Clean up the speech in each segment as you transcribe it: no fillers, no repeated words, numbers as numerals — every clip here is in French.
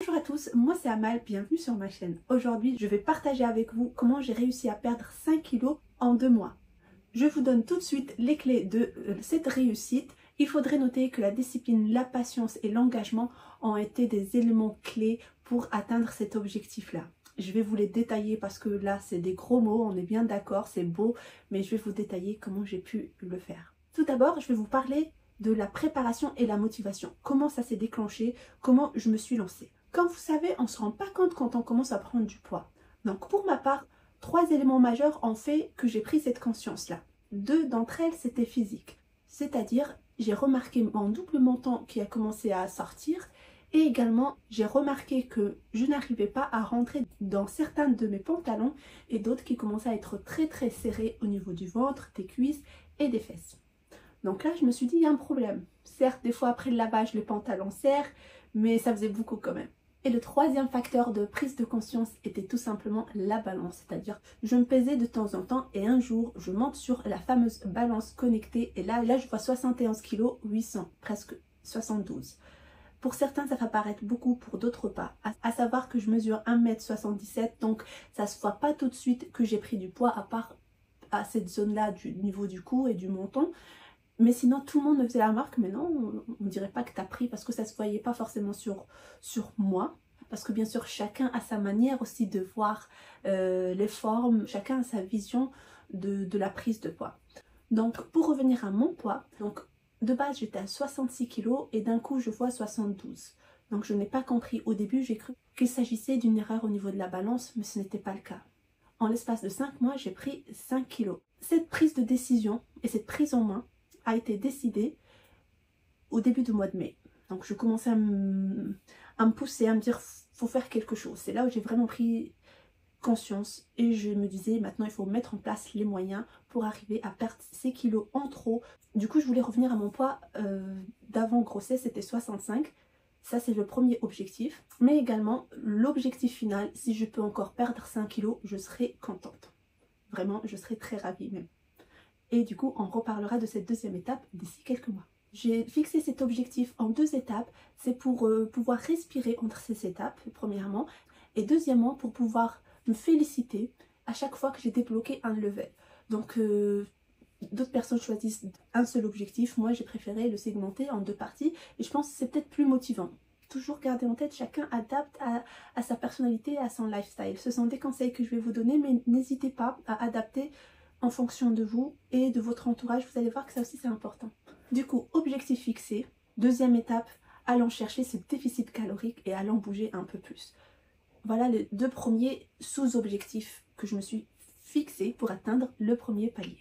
Bonjour à tous, moi c'est Amal, bienvenue sur ma chaîne. Aujourd'hui, je vais partager avec vous comment j'ai réussi à perdre 5 kilos en 2 mois. Je vous donne tout de suite les clés de cette réussite. Il faudrait noter que la discipline, la patience et l'engagement ont été des éléments clés pour atteindre cet objectif-là. Je vais vous les détailler parce que là, c'est des gros mots, on est bien d'accord, c'est beau, mais je vais vous détailler comment j'ai pu le faire. Tout d'abord, je vais vous parler de la préparation et la motivation. Comment ça s'est déclenché, comment je me suis lancée. Comme vous savez, on ne se rend pas compte quand on commence à prendre du poids. Donc pour ma part, 3 éléments majeurs ont fait que j'ai pris cette conscience-là. 2 d'entre elles, c'était physique. C'est-à-dire, j'ai remarqué mon double menton qui a commencé à sortir et également, j'ai remarqué que je n'arrivais pas à rentrer dans certains de mes pantalons et d'autres qui commençaient à être très serrés au niveau du ventre, des cuisses et des fesses. Donc là, je me suis dit, il y a un problème. Certes, des fois après le lavage, les pantalons serrent, mais ça faisait beaucoup quand même. Et le troisième facteur de prise de conscience était tout simplement la balance. C'est-à-dire, je me pesais de temps en temps et un jour, je monte sur la fameuse balance connectée. Et là je vois 71 kg 800, presque 72. Pour certains, ça va paraître beaucoup, pour d'autres pas. À savoir que je mesure 1,77 m, donc ça se voit pas tout de suite que j'ai pris du poids, à part à cette zone-là du niveau du cou et du menton. Mais sinon, tout le monde me faisait la remarque, mais non, on ne dirait pas que tu as pris parce que ça ne se voyait pas forcément sur moi. Parce que bien sûr, chacun a sa manière aussi de voir les formes, chacun a sa vision de la prise de poids. Donc, pour revenir à mon poids, donc de base, j'étais à 66 kg et d'un coup, je vois 72. Donc, je n'ai pas compris. Au début, j'ai cru qu'il s'agissait d'une erreur au niveau de la balance, mais ce n'était pas le cas. En l'espace de 5 mois, j'ai pris 5 kg. Cette prise de décision et cette prise en main a été décidée au début du mois de mai. Donc je commençais à me pousser, à me dire faut faire quelque chose. C'est là où j'ai vraiment pris conscience et je me disais maintenant il faut mettre en place les moyens pour arriver à perdre ces kilos en trop. Du coup je voulais revenir à mon poids d'avant grossesse, c'était 65. Ça c'est le premier objectif. Mais également l'objectif final, si je peux encore perdre 5 kilos, je serai contente. Vraiment, je serai très ravie même. Et du coup, on reparlera de cette deuxième étape d'ici quelques mois. J'ai fixé cet objectif en 2 étapes. C'est pour pouvoir respirer entre ces étapes, premièrement. Et deuxièmement, pour pouvoir me féliciter à chaque fois que j'ai débloqué un level. Donc, d'autres personnes choisissent un seul objectif. Moi, j'ai préféré le segmenter en 2 parties. Et je pense que c'est peut-être plus motivant. Toujours garder en tête, chacun adapte à sa personnalité, à son lifestyle. Ce sont des conseils que je vais vous donner, mais n'hésitez pas à adapter en fonction de vous et de votre entourage. Vous allez voir que ça aussi c'est important. Du coup, objectif fixé. Deuxième étape, allons chercher ce déficit calorique et allons bouger un peu plus. Voilà les 2 premiers sous-objectifs que je me suis fixé pour atteindre le premier palier.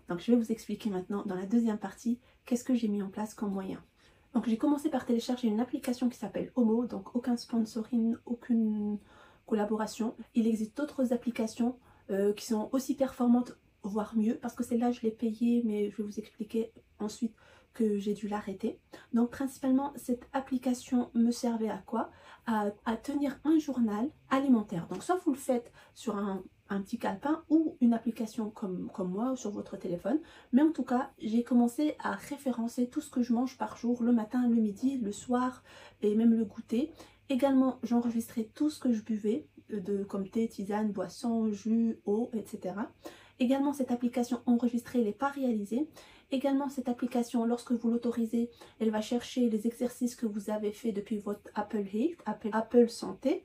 Donc je vais vous expliquer maintenant dans la deuxième partie qu'est-ce que j'ai mis en place comme moyen. Donc j'ai commencé par télécharger une application qui s'appelle Omo, donc aucun sponsoring, aucune collaboration. Il existe d'autres applications qui sont aussi performantes, voire mieux, parce que celle-là je l'ai payée, mais je vais vous expliquer ensuite que j'ai dû l'arrêter. Donc principalement cette application me servait à quoi? À tenir un journal alimentaire. Donc soit vous le faites sur un petit calepin ou une application comme moi ou sur votre téléphone, mais en tout cas j'ai commencé à référencer tout ce que je mange par jour, le matin, le midi, le soir et même le goûter. Également j'enregistrais tout ce que je buvais, comme thé, tisane, boisson, jus, eau, etc. Également cette application enregistrait les pas réalisés. Également cette application, lorsque vous l'autorisez, elle va chercher les exercices que vous avez fait depuis votre Apple Health, Apple Santé.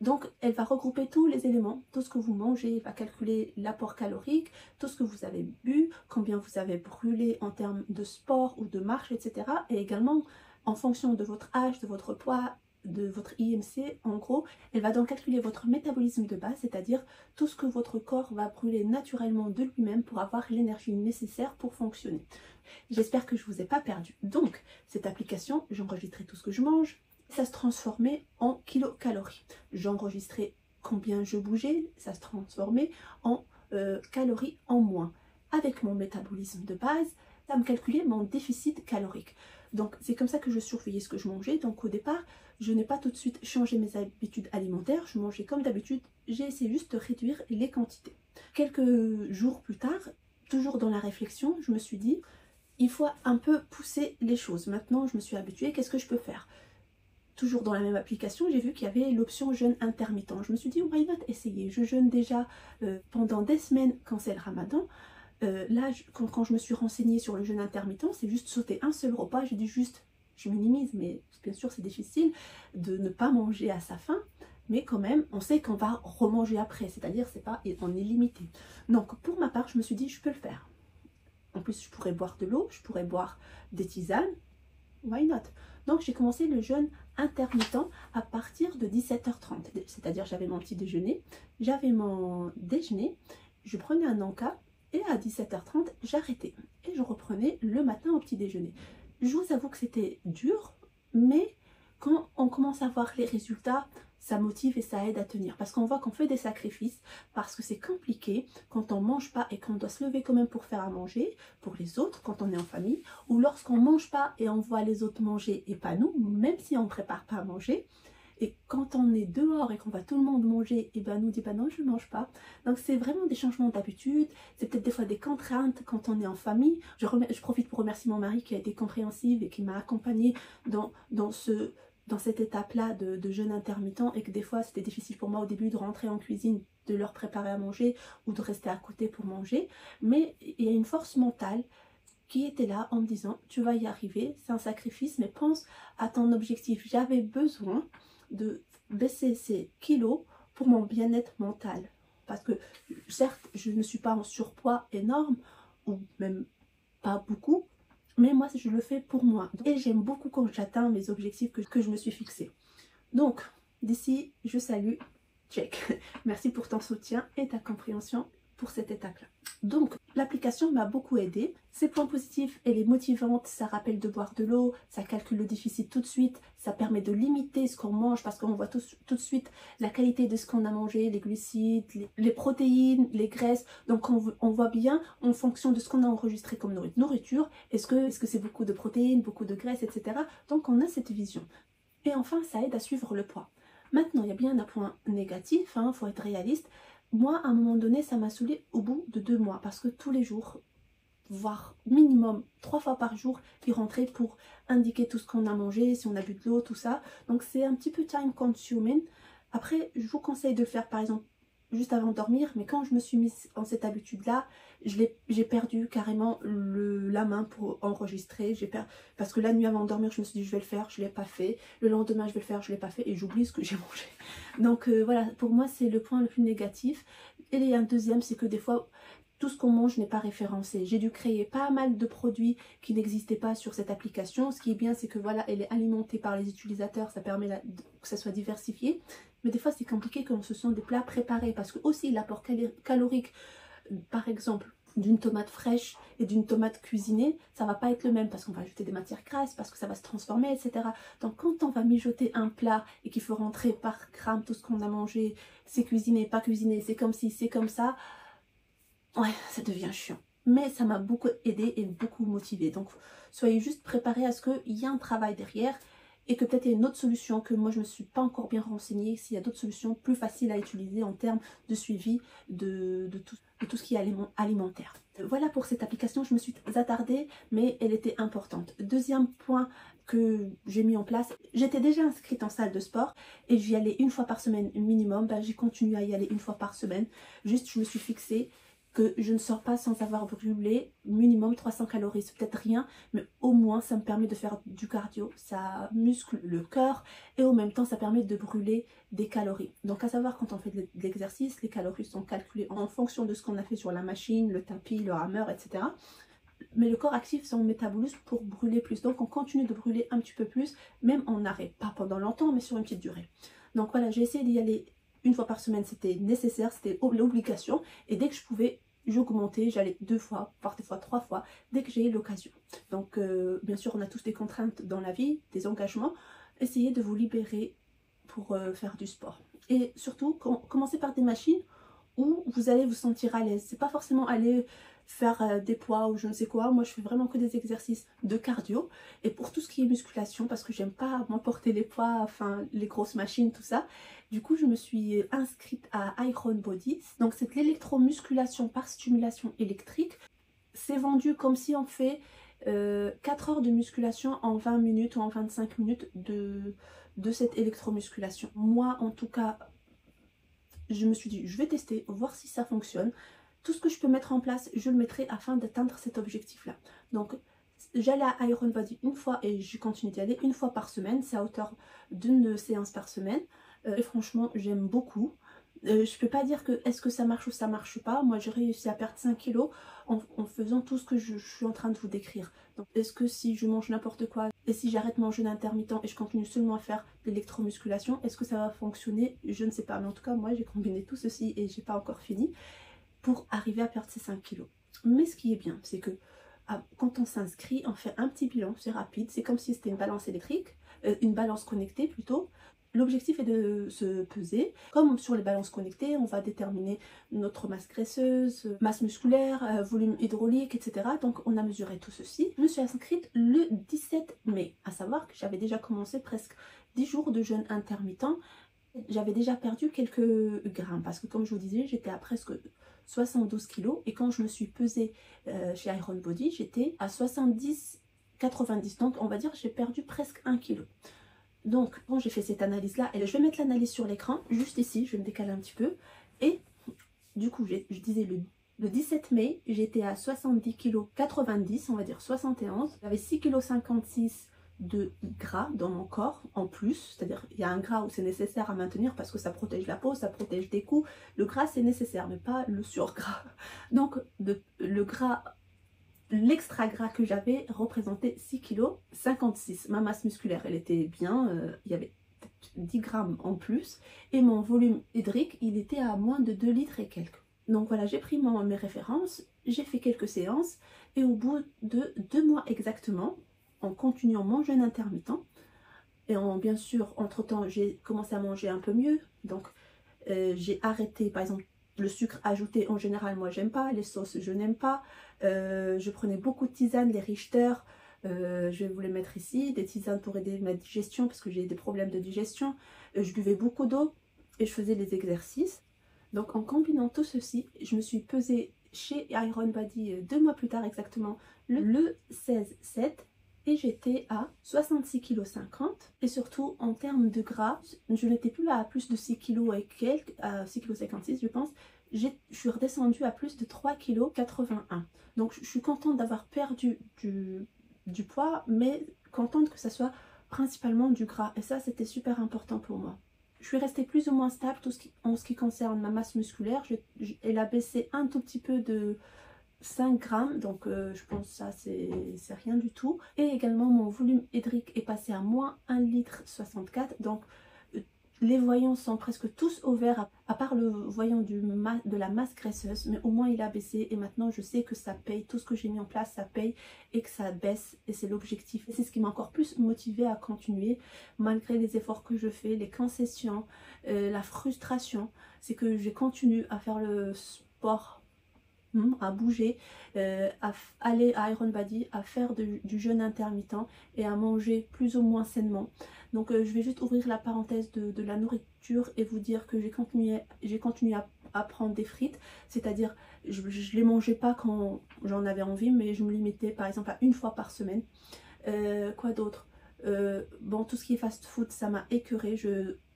Donc elle va regrouper tous les éléments, tout ce que vous mangez, elle va calculer l'apport calorique, tout ce que vous avez bu, combien vous avez brûlé en termes de sport ou de marche, etc. Et également en fonction de votre âge, de votre poids, de votre IMC, en gros, elle va donc calculer votre métabolisme de base, c'est-à-dire tout ce que votre corps va brûler naturellement de lui-même pour avoir l'énergie nécessaire pour fonctionner. J'espère que je ne vous ai pas perdu. Donc, cette application, j'enregistrais tout ce que je mange, ça se transformait en kilocalories. J'enregistrais combien je bougeais, ça se transformait en calories en moins. Avec mon métabolisme de base, ça me calculait mon déficit calorique. Donc c'est comme ça que je surveillais ce que je mangeais. Donc au départ, je n'ai pas tout de suite changé mes habitudes alimentaires. Je mangeais comme d'habitude. J'ai essayé juste de réduire les quantités. Quelques jours plus tard, toujours dans la réflexion, je me suis dit, il faut un peu pousser les choses. Maintenant, je me suis habituée, qu'est-ce que je peux faire? toujours dans la même application, j'ai vu qu'il y avait l'option jeûne intermittent. Je me suis dit, why not essayer? Je jeûne déjà pendant des semaines quand c'est le ramadan. Là, quand je me suis renseignée sur le jeûne intermittent, c'est juste sauter un seul repas. Je dis juste, je minimise, mais bien sûr c'est difficile de ne pas manger à sa faim. Mais quand même, on sait qu'on va remanger après, c'est-à-dire on est limité. Donc pour ma part, je me suis dit, je peux le faire. En plus, je pourrais boire de l'eau, je pourrais boire des tisanes. Why not? Donc j'ai commencé le jeûne intermittent à partir de 17h30. C'est-à-dire j'avais mon petit déjeuner, j'avais mon déjeuner, je prenais un encas et à 17h30 j'arrêtais. Et je reprenais le matin au petit déjeuner. Je vous avoue que c'était dur, mais quand on commence à voir les résultats, ça motive et ça aide à tenir. Parce qu'on voit qu'on fait des sacrifices, parce que c'est compliqué quand on ne mange pas et qu'on doit se lever quand même pour faire à manger, pour les autres, quand on est en famille, ou lorsqu'on ne mange pas et on voit les autres manger et pas nous, même si on ne prépare pas à manger. Et quand on est dehors et qu'on voit tout le monde manger, et ben nous dit bah non, je ne mange pas. Donc c'est vraiment des changements d'habitude, c'est peut-être des fois des contraintes quand on est en famille. Je profite pour remercier mon mari qui a été compréhensif et qui m'a accompagnée dans cette étape-là de jeûne intermittent, et que des fois c'était difficile pour moi au début de rentrer en cuisine, de leur préparer à manger ou de rester à côté pour manger. Mais il y a une force mentale qui était là en me disant tu vas y arriver, c'est un sacrifice, mais pense à ton objectif. J'avais besoin de baisser ces kilos pour mon bien-être mental. Parce que certes, je ne suis pas en surpoids énorme, ou même pas beaucoup, mais moi je le fais pour moi. Et j'aime beaucoup quand j'atteins mes objectifs que je me suis fixés. Donc d'ici, je salue, check. Merci pour ton soutien et ta compréhension pour cette étape-là. Donc l'application m'a beaucoup aidée. Ses points positifs, elle est motivante, ça rappelle de boire de l'eau, ça calcule le déficit tout de suite, ça permet de limiter ce qu'on mange parce qu'on voit tout de suite la qualité de ce qu'on a mangé, les glucides, les protéines, les graisses. Donc on voit bien en fonction de ce qu'on a enregistré comme nourriture, est-ce que c'est beaucoup de protéines, beaucoup de graisses, etc. Donc on a cette vision. Et enfin, ça aide à suivre le poids. Maintenant, il y a bien un point négatif, il faut être réaliste. Moi, à un moment donné, ça m'a saoulée au bout de 2 mois parce que tous les jours, voire minimum 3 fois par jour, il rentrait pour indiquer tout ce qu'on a mangé, si on a bu de l'eau, tout ça. Donc c'est un petit peu time consuming. Après, je vous conseille de le faire par exemple juste avant de dormir, mais quand je me suis mise en cette habitude-là, j'ai perdu carrément la main pour enregistrer. Parce que la nuit avant de dormir, je me suis dit je vais le faire, je ne l'ai pas fait. Le lendemain, je vais le faire, je ne l'ai pas fait et j'oublie ce que j'ai mangé. Donc voilà, pour moi, c'est le point le plus négatif. Et il y a un deuxième, c'est que des fois, tout ce qu'on mange n'est pas référencé. J'ai dû créer pas mal de produits qui n'existaient pas sur cette application. Ce qui est bien, c'est que voilà, elle est alimentée par les utilisateurs, ça permet que ça soit diversifié. Mais des fois, c'est compliqué quand ce sont des plats préparés parce que aussi l'apport calorique, par exemple, d'une tomate fraîche et d'une tomate cuisinée, ça va pas être le même parce qu'on va ajouter des matières grasses, parce que ça va se transformer, etc. Donc quand on va mijoter un plat et qu'il faut rentrer par gramme tout ce qu'on a mangé, c'est cuisiné, pas cuisiné, c'est comme ci, c'est comme ça, ouais, ça devient chiant. Mais ça m'a beaucoup aidé et beaucoup motivé. Donc soyez juste préparés à ce qu'il y a un travail derrière et que peut-être il y a une autre solution que moi je ne me suis pas encore bien renseignée, s'il y a d'autres solutions plus faciles à utiliser en termes de suivi de tout ce qui est alimentaire. Voilà pour cette application, je me suis attardée mais elle était importante. Deuxième point que j'ai mis en place, j'étais déjà inscrite en salle de sport et j'y allais 1 fois par semaine minimum. J'ai continué à y aller 1 fois par semaine. Juste je me suis fixée que je ne sors pas sans avoir brûlé minimum 300 calories. C'est peut-être rien, mais au moins ça me permet de faire du cardio, ça muscle le cœur et au même temps ça permet de brûler des calories. Donc à savoir, quand on fait de l'exercice, les calories sont calculées en fonction de ce qu'on a fait sur la machine, le tapis, le rameur, etc. Mais le corps active son métabolisme pour brûler plus. Donc on continue de brûler un petit peu plus, même en arrêt. Pas pendant longtemps, mais sur une petite durée. Donc voilà, j'ai essayé d'y aller 1 fois par semaine, c'était nécessaire, c'était l'obligation. Et dès que je pouvais, j'augmentais, j'allais 2 fois, voire des fois 3 fois, dès que j'ai eu l'occasion. Donc bien sûr, on a tous des contraintes dans la vie, des engagements. Essayez de vous libérer pour faire du sport. Et surtout, commencez par des machines où vous allez vous sentir à l'aise. C'est pas forcément aller faire des poids ou je ne sais quoi. Moi je fais vraiment que des exercices de cardio. Et pour tout ce qui est musculation, parce que j'aime pas m'emporter les poids, enfin les grosses machines, tout ça, du coup je me suis inscrite à Iron Body. Donc c'est de l'électromusculation par stimulation électrique. C'est vendu comme si on fait 4 heures de musculation en 20 minutes ou en 25 minutes de cette électromusculation. Moi en tout cas, je me suis dit je vais tester, voir si ça fonctionne. Tout ce que je peux mettre en place, je le mettrai afin d'atteindre cet objectif là. Donc j'allais à Iron Body une fois et je continue d'y aller une fois par semaine. C'est à hauteur d'une séance par semaine. Et franchement j'aime beaucoup. Je peux pas dire que est-ce que ça marche ou ça marche pas. Moi j'ai réussi à perdre 5 kilos en faisant tout ce que je suis en train de vous décrire. Donc est-ce que si je mange n'importe quoi et si j'arrête mon jeûne intermittent et je continue seulement à faire de l'électromusculation, est-ce que ça va fonctionner? Je ne sais pas, mais en tout cas moi j'ai combiné tout ceci et j'ai pas encore fini pour arriver à perdre ces 5 kilos. Mais ce qui est bien, c'est que quand on s'inscrit, on fait un petit bilan, c'est rapide, c'est comme si c'était une balance électrique, une balance connectée plutôt. L'objectif est de se peser. Comme sur les balances connectées, on va déterminer notre masse graisseuse, masse musculaire, volume hydraulique, etc. Donc on a mesuré tout ceci. Je me suis inscrite le 17 mai, à savoir que j'avais déjà commencé presque 10 jours de jeûne intermittent. J'avais déjà perdu quelques grammes parce que comme je vous disais, j'étais à presque 72 kilos et quand je me suis pesée chez Iron Body, j'étais à 70-90. Donc on va dire j'ai perdu presque 1 kilo. Donc bon, j'ai fait cette analyse là et je vais mettre l'analyse sur l'écran juste ici, je vais me décaler un petit peu. Et du coup je disais le 17 mai j'étais à 70 kg 90, on va dire 71. J'avais 6,56 kg de gras dans mon corps en plus, c'est-à-dire il y a un gras où c'est nécessaire à maintenir parce que ça protège la peau, ça protège des coups. Le gras c'est nécessaire mais pas le surgras. Donc le gras, l'extra gras que j'avais représentait 6,56 kg. Ma masse musculaire elle était bien, il y avait 10 grammes en plus et mon volume hydrique il était à moins de 2 litres et quelques. Donc voilà, j'ai pris mes références, j'ai fait quelques séances et au bout de 2 mois exactement, en continuant mon jeûne intermittent et bien sûr entre temps j'ai commencé à manger un peu mieux, donc j'ai arrêté par exemple le sucre ajouté. En général moi j'aime pas, les sauces je n'aime pas, je prenais beaucoup de tisanes, les Richter, je vais vous les mettre ici, des tisanes pour aider ma digestion parce que j'ai des problèmes de digestion, je buvais beaucoup d'eau et je faisais les exercices. Donc en combinant tout ceci, je me suis pesée chez Iron Body 2 mois plus tard exactement, le 16/7 et j'étais à 66,50 kg. Et surtout en termes de gras, je n'étais plus à plus de 6 kg et quelques, à 6,56 kg je pense. Je suis redescendue à plus de 3,81 kg. Donc je suis contente d'avoir perdu du poids, mais contente que ça soit principalement du gras. Et ça c'était super important pour moi. Je suis restée plus ou moins stable en ce qui concerne ma masse musculaire. Elle a baissé un tout petit peu de 5 grammes, donc je pense que ça c'est rien du tout. Et également mon volume hydrique est passé à moins 1,64 litre. Donc les voyants sont presque tous au vert, à part le voyant de la masse graisseuse, mais au moins il a baissé et maintenant je sais que ça paye, tout ce que j'ai mis en place ça paye et que ça baisse et c'est l'objectif. Et c'est ce qui m'a encore plus motivée à continuer malgré les efforts que je fais, les concessions, la frustration, c'est que je continue à faire le sport, à bouger, à aller à Iron Body, à faire du jeûne intermittent et à manger plus ou moins sainement. Donc je vais juste ouvrir la parenthèse de la nourriture et vous dire que j'ai continué à prendre des frites, c'est-à-dire je les mangeais pas quand j'en avais envie, mais je me limitais par exemple à une fois par semaine. Quoi d'autre? Bon, tout ce qui est fast food ça m'a écœurée.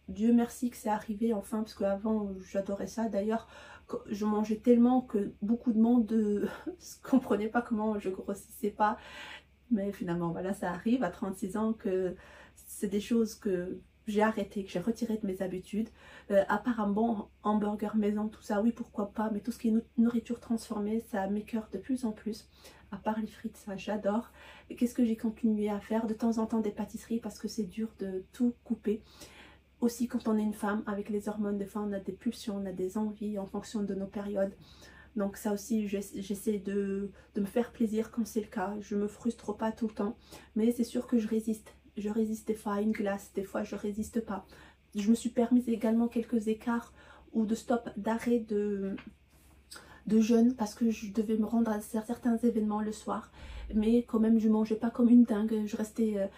Dieu merci que c'est arrivé enfin, parce qu'avant j'adorais ça. D'ailleurs je mangeais tellement que beaucoup de monde ne comprenait pas comment je grossissais pas, mais finalement voilà, ça arrive à 36 ans que c'est des choses que j'ai arrêté, que j'ai retiré de mes habitudes. À part un bon hamburger maison, tout ça oui pourquoi pas, mais tout ce qui est nourriture transformée ça m'écœure de plus en plus. À part les frites, ça j'adore. Qu'est-ce que j'ai continué à faire? De temps en temps des pâtisseries parce que c'est dur de tout couper. Aussi quand on est une femme avec les hormones, des fois on a des pulsions, on a des envies en fonction de nos périodes. Donc ça aussi j'essaie de me faire plaisir quand c'est le cas. Je me frustre pas tout le temps, mais c'est sûr que je résiste. Je résiste des fois à une glace, des fois je résiste pas. Je me suis permise également quelques écarts ou de stop, d'arrêt de jeûne parce que je devais me rendre à certains événements le soir. Mais quand même je mangeais pas comme une dingue, je restais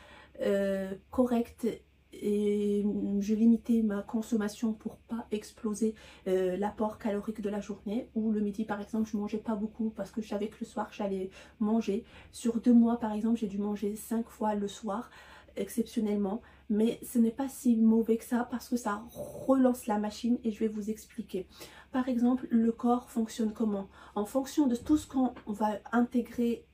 correcte et je limitais ma consommation pour pas exploser l'apport calorique de la journée. Ou le midi par exemple je mangeais pas beaucoup parce que je savais que le soir j'allais manger. Sur 2 mois par exemple j'ai dû manger 5 fois le soir exceptionnellement, mais ce n'est pas si mauvais que ça parce que ça relance la machine et je vais vous expliquer. Par exemple, le corps fonctionne comment? En fonction de tout ce qu'on va intégrer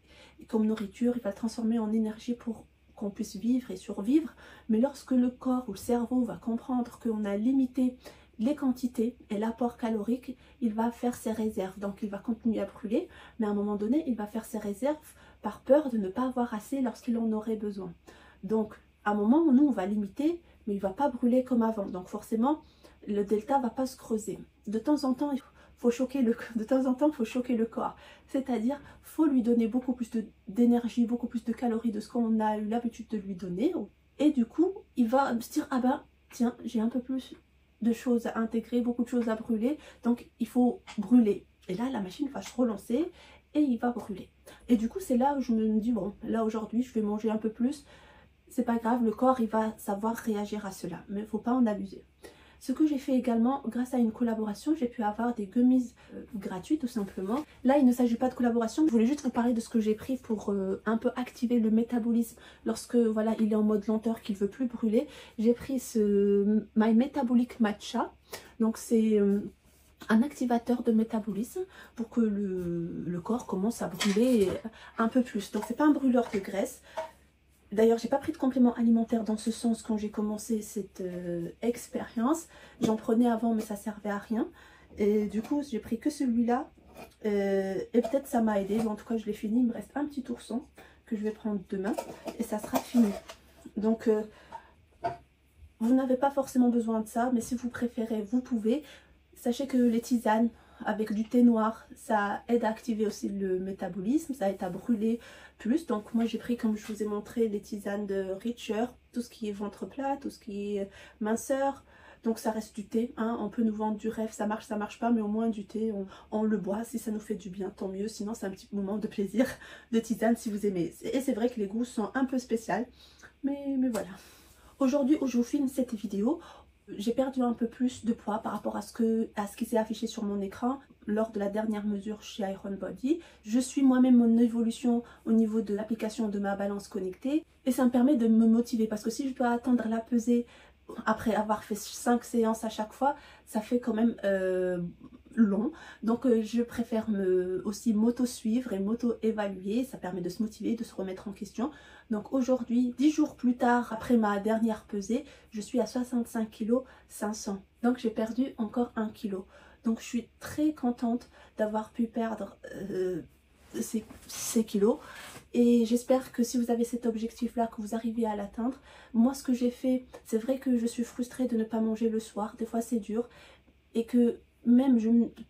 comme nourriture, il va le transformer en énergie pour qu'on puisse vivre et survivre. Mais lorsque le corps ou le cerveau va comprendre qu'on a limité les quantités et l'apport calorique, il va faire ses réserves. Donc il va continuer à brûler, mais à un moment donné, il va faire ses réserves par peur de ne pas avoir assez lorsqu'il en aurait besoin. Donc à un moment où nous on va limiter, mais il ne va pas brûler comme avant. Donc forcément, le delta ne va pas se creuser. De temps en temps, il faut choquer le corps. C'est-à-dire, faut lui donner beaucoup plus d'énergie, beaucoup plus de calories de ce qu'on a eu l'habitude de lui donner. Et du coup, il va se dire, ah ben, tiens, j'ai un peu plus de choses à intégrer, beaucoup de choses à brûler. Donc, il faut brûler. Et là, la machine va se relancer et il va brûler. Et du coup, c'est là où je me dis, bon, là aujourd'hui, je vais manger un peu plus. C'est pas grave, le corps, il va savoir réagir à cela. Mais il ne faut pas en abuser. Ce que j'ai fait également, grâce à une collaboration, j'ai pu avoir des gummies gratuits tout simplement. Là, il ne s'agit pas de collaboration, je voulais juste vous parler de ce que j'ai pris pour un peu activer le métabolisme lorsque voilà, il est en mode lenteur, qu'il ne veut plus brûler. J'ai pris ce My Metabolic Matcha, donc c'est un activateur de métabolisme pour que le corps commence à brûler un peu plus. Donc c'est pas un brûleur de graisse. D'ailleurs, j'ai pas pris de complément alimentaire dans ce sens quand j'ai commencé cette expérience. J'en prenais avant, mais ça servait à rien. Et du coup, j'ai pris que celui-là. Et peut-être ça m'a aidé. En tout cas, je l'ai fini. Il me reste un petit ourson que je vais prendre demain. Et ça sera fini. Donc, vous n'avez pas forcément besoin de ça. Mais si vous préférez, vous pouvez. Sachez que les tisanes avec du thé noir, ça aide à activer aussi le métabolisme, ça aide à brûler plus. Donc moi j'ai pris, comme je vous ai montré, les tisanes de Richer, tout ce qui est ventre plat, tout ce qui est minceur. Donc ça reste du thé, hein. On peut nous vendre du rêve, ça marche pas, mais au moins du thé, on le boit. Si ça nous fait du bien, tant mieux. Sinon c'est un petit moment de plaisir de tisane si vous aimez. Et c'est vrai que les goûts sont un peu spéciaux, mais voilà. Aujourd'hui où je vous filme cette vidéo, j'ai perdu un peu plus de poids par rapport à ce qui s'est affiché sur mon écran lors de la dernière mesure chez Iron Body. Je suis moi-même mon évolution au niveau de l'application de ma balance connectée et ça me permet de me motiver parce que si je dois attendre la pesée après avoir fait 5 séances à chaque fois, ça fait quand même long. Donc je préfère aussi m'auto-suivre et m'auto-évaluer. Ça permet de se motiver, de se remettre en question. Donc aujourd'hui, 10 jours plus tard, après ma dernière pesée, je suis à 65 kg 500. Donc j'ai perdu encore 1 kg. Donc je suis très contente d'avoir pu perdre ces kilos. Et j'espère que si vous avez cet objectif-là, que vous arrivez à l'atteindre. Moi, ce que j'ai fait, c'est vrai que je suis frustrée de ne pas manger le soir. Des fois, c'est dur. Et que même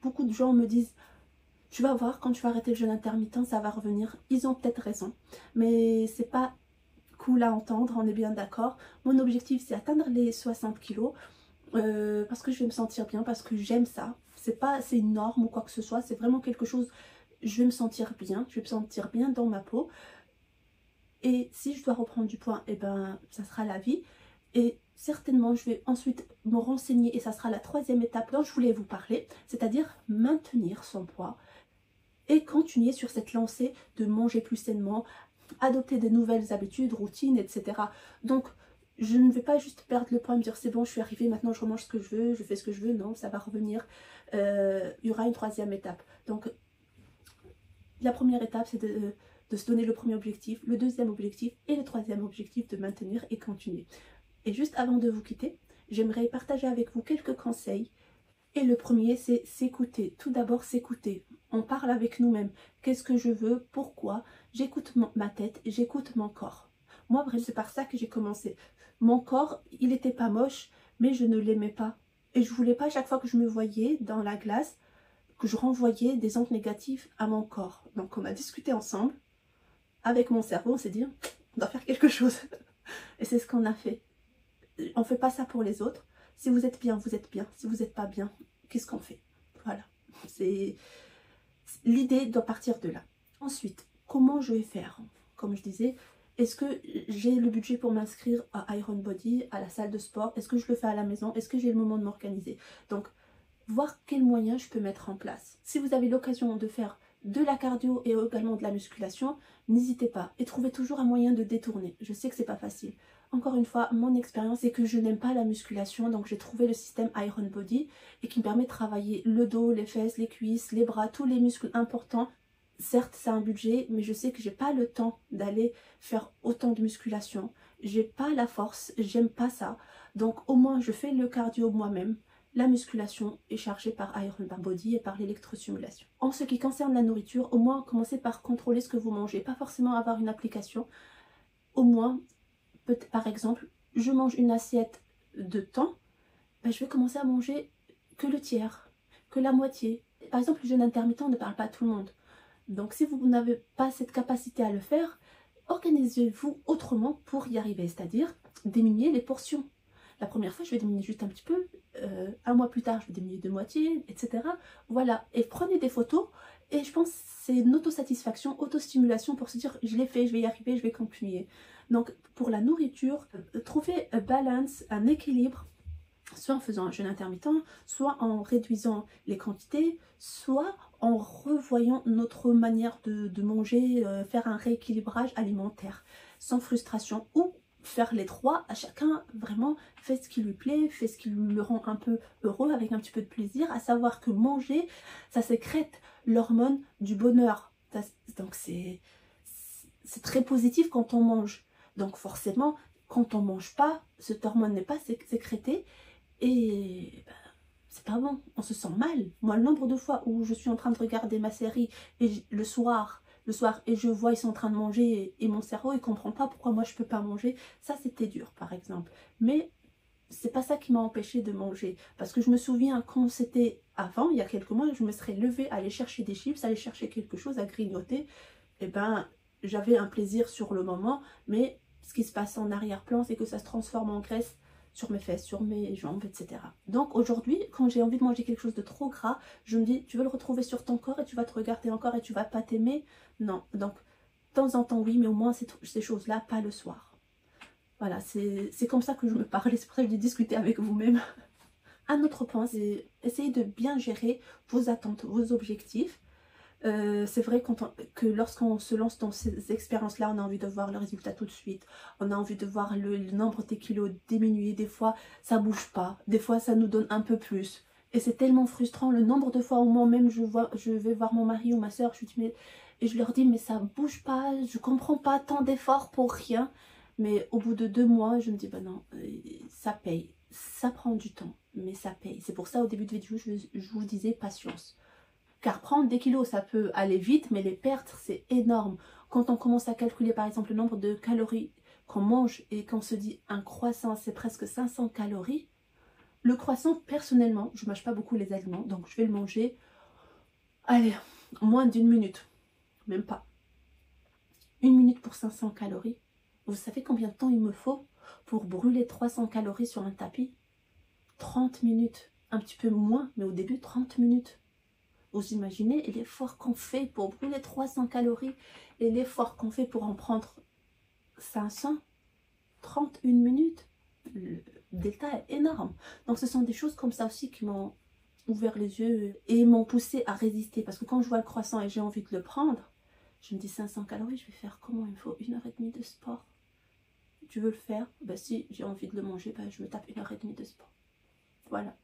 beaucoup de gens me disent, tu vas voir, quand tu vas arrêter le jeûne intermittent, ça va revenir. Ils ont peut-être raison. Mais c'est pas cool à entendre, on est bien d'accord. Mon objectif, c'est atteindre les 60 kilos. Parce que je vais me sentir bien, parce que j'aime ça. C'est une norme ou quoi que ce soit. C'est vraiment quelque chose... Je vais me sentir bien, je vais me sentir bien dans ma peau. Et si je dois reprendre du poids, et ben ça sera la vie. Et certainement je vais ensuite me renseigner et ça sera la 3e étape dont je voulais vous parler. C'est-à-dire maintenir son poids et continuer sur cette lancée de manger plus sainement, adopter de nouvelles habitudes, routines, etc. Donc je ne vais pas juste perdre le poids et me dire c'est bon, je suis arrivée, maintenant je remange ce que je veux, je fais ce que je veux. Non, ça va revenir. Il y aura une 3e étape. Donc la première étape, c'est de se donner le premier objectif, le 2e objectif et le 3e objectif de maintenir et continuer. Et juste avant de vous quitter, j'aimerais partager avec vous quelques conseils. Et le premier, c'est s'écouter. Tout d'abord, s'écouter. On parle avec nous-mêmes. Qu'est-ce que je veux? Pourquoi? J'écoute ma tête, j'écoute mon corps. Moi, bref, c'est par ça que j'ai commencé. Mon corps, il n'était pas moche, mais je ne l'aimais pas. Et je voulais pas, chaque fois que je me voyais dans la glace, que je renvoyais des ondes négatives à mon corps. Donc on a discuté ensemble, avec mon cerveau, on s'est dit, on doit faire quelque chose. Et c'est ce qu'on a fait. On ne fait pas ça pour les autres. Si vous êtes bien, vous êtes bien. Si vous n'êtes pas bien, qu'est-ce qu'on fait? Voilà. L'idée doit partir de là. Ensuite, comment je vais faire? Comme je disais, Est-ce que j'ai le budget pour m'inscrire à Iron Body, à la salle de sport? Est-ce que je le fais à la maison? Est-ce que j'ai le moment de m'organiser? Donc, voir quels moyens je peux mettre en place. Si vous avez l'occasion de faire de la cardio et également de la musculation, n'hésitez pas et trouvez toujours un moyen de détourner. Je sais que c'est pas facile. Encore une fois, mon expérience est que je n'aime pas la musculation, donc j'ai trouvé le système Iron Body et qui me permet de travailler le dos, les fesses, les cuisses, les bras, tous les muscles importants. Certes, c'est un budget, mais je sais que j'ai pas le temps d'aller faire autant de musculation. J'ai pas la force, j'aime pas ça. Donc au moins, je fais le cardio moi-même. La musculation est chargée par Iron Body et par l'électrostimulation. En ce qui concerne la nourriture, au moins commencez par contrôler ce que vous mangez. Pas forcément avoir une application. Au moins, par exemple, je mange une assiette de temps, ben, je vais commencer à manger que le tiers, que la moitié. Par exemple, le jeûne intermittent ne parle pas à tout le monde. Donc si vous n'avez pas cette capacité à le faire, organisez-vous autrement pour y arriver, c'est-à-dire diminuer les portions. La première fois, je vais diminuer juste un petit peu, un mois plus tard, je vais diminuer de moitié, etc. Voilà, et prenez des photos, et je pense que c'est une autosatisfaction, autostimulation pour se dire, je l'ai fait, je vais y arriver, je vais continuer. Donc pour la nourriture, trouvez un balance, un équilibre, soit en faisant un jeûne intermittent, soit en réduisant les quantités, soit en revoyant notre manière de manger, faire un rééquilibrage alimentaire, sans frustration, ou faire les trois, à chacun vraiment fait ce qui lui plaît, fait ce qui le rend un peu heureux, avec un petit peu de plaisir, à savoir que manger, ça sécrète l'hormone du bonheur. Donc c'est très positif quand on mange. Donc forcément, quand on mange pas, cette hormone n'est pas sécrétée, et ben, c'est pas bon, on se sent mal. Moi, le nombre de fois où je suis en train de regarder ma série et le soir et je vois ils sont en train de manger et mon cerveau il comprend pas pourquoi moi je peux pas manger, ça c'était dur par exemple. Mais c'est pas ça qui m'a empêché de manger, parce que je me souviens quand c'était avant, il y a quelques mois, je me serais levée, aller chercher des chips, aller chercher quelque chose à grignoter, et ben j'avais un plaisir sur le moment, mais ce qui se passe en arrière-plan c'est que ça se transforme en graisse sur mes fesses, sur mes jambes, etc. Donc aujourd'hui, quand j'ai envie de manger quelque chose de trop gras, je me dis, tu veux le retrouver sur ton corps et tu vas te regarder encore et tu vas pas t'aimer? Non, donc de temps en temps oui, mais au moins ces choses-là, pas le soir. Voilà, c'est comme ça que je me parlais, c'est pour ça que j'ai discuté avec vous-même. Un autre point, c'est essayer de bien gérer vos attentes, vos objectifs. C'est vrai que lorsqu'on se lance dans ces expériences-là, on a envie de voir le résultat tout de suite. On a envie de voir le nombre de kilos diminuer. Des fois, ça bouge pas. Des fois, ça nous donne un peu plus. Et c'est tellement frustrant. Le nombre de fois où moi-même, je vais voir mon mari ou ma soeur, et je leur dis, mais ça bouge pas. Je comprends pas, tant d'efforts pour rien. Mais au bout de 2 mois, je me dis, bah non, ça paye. Ça prend du temps, mais ça paye. C'est pour ça, au début de vidéo, je vous disais patience. Car prendre des kilos, ça peut aller vite, mais les perdre, c'est énorme. Quand on commence à calculer, par exemple, le nombre de calories qu'on mange et qu'on se dit un croissant, c'est presque 500 calories. Le croissant, personnellement, je ne mâche pas beaucoup les aliments, donc je vais le manger, allez, en moins d'1 minute. Même pas. 1 minute pour 500 calories. Vous savez combien de temps il me faut pour brûler 300 calories sur un tapis? 30 minutes. Un petit peu moins, mais au début, 30 minutes. Vous imaginez l'effort qu'on fait pour brûler 300 calories et l'effort qu'on fait pour en prendre 500, 31 minutes. Le delta est énorme. Donc ce sont des choses comme ça aussi qui m'ont ouvert les yeux et m'ont poussé à résister. Parce que quand je vois le croissant et j'ai envie de le prendre, je me dis 500 calories, je vais faire comment? Il me faut 1h30 de sport. Tu veux le faire? Ben si j'ai envie de le manger, ben je me tape 1h30 de sport. Voilà.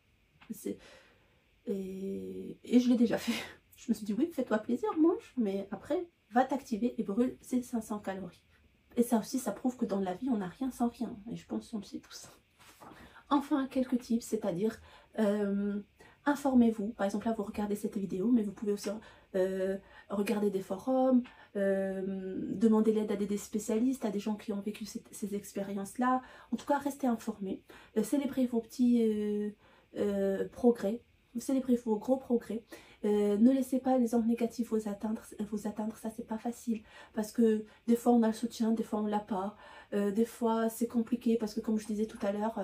Et je l'ai déjà fait. Je me suis dit oui, fais-toi plaisir, mange, mais après, va t'activer et brûle ces 500 calories. Et ça aussi, ça prouve que dans la vie, on n'a rien sans rien. Et je pense qu'on le sait tous. Enfin, quelques tips, c'est-à-dire informez-vous. Par exemple, là, vous regardez cette vidéo, mais vous pouvez aussi regarder des forums, demander l'aide à des spécialistes, à des gens qui ont vécu ces expériences-là. En tout cas, restez informés. Célébrez vos petits progrès. Célébrez vos gros progrès. Ne laissez pas les ondes négatives vous atteindre, ça c'est pas facile, parce que des fois on a le soutien, des fois on l'a pas, des fois c'est compliqué, parce que comme je disais tout à l'heure,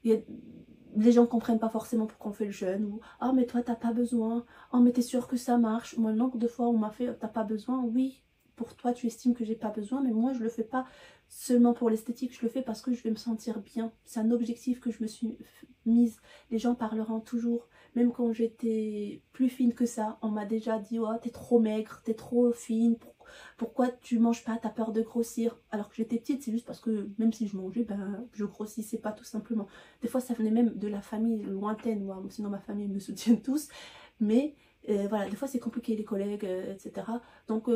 les gens comprennent pas forcément pourquoi on fait le jeûne, ou « Ah mais toi t'as pas besoin, oh mais t'es sûr que ça marche ?» Moi le nombre de fois on m'a fait « T'as pas besoin ?» Oui, pour toi tu estimes que j'ai pas besoin, mais moi je le fais pas seulement pour l'esthétique, je le fais parce que je vais me sentir bien. C'est un objectif que je me suis mise. Les gens parleront toujours, même quand j'étais plus fine que ça, on m'a déjà dit oh t'es trop maigre, t'es trop fine, pourquoi tu manges pas, t'as peur de grossir. Alors que j'étais petite, c'est juste parce que même si je mangeais, ben je grossissais pas tout simplement. Des fois ça venait même de la famille lointaine, moi, sinon ma famille me soutient tous, mais voilà, des fois c'est compliqué, les collègues, etc. Donc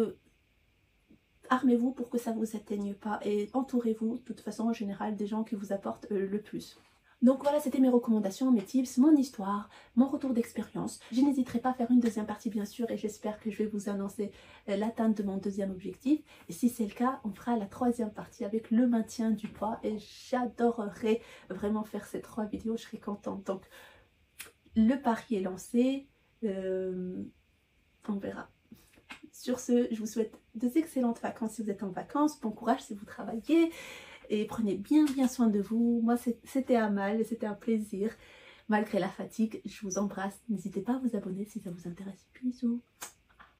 armez-vous pour que ça ne vous atteigne pas et entourez-vous de toute façon en général des gens qui vous apportent le plus. Donc voilà, c'était mes recommandations, mes tips, mon histoire, mon retour d'expérience. Je n'hésiterai pas à faire une deuxième partie bien sûr et j'espère que je vais vous annoncer l'atteinte de mon deuxième objectif. Et si c'est le cas, on fera la troisième partie avec le maintien du poids et j'adorerais vraiment faire ces 3 vidéos, je serais contente. Donc le pari est lancé, on verra. Sur ce, je vous souhaite des excellentes vacances si vous êtes en vacances, bon courage si vous travaillez et prenez bien soin de vous. Moi c'était Amal et c'était un plaisir malgré la fatigue. Je vous embrasse, n'hésitez pas à vous abonner si ça vous intéresse. Bisous.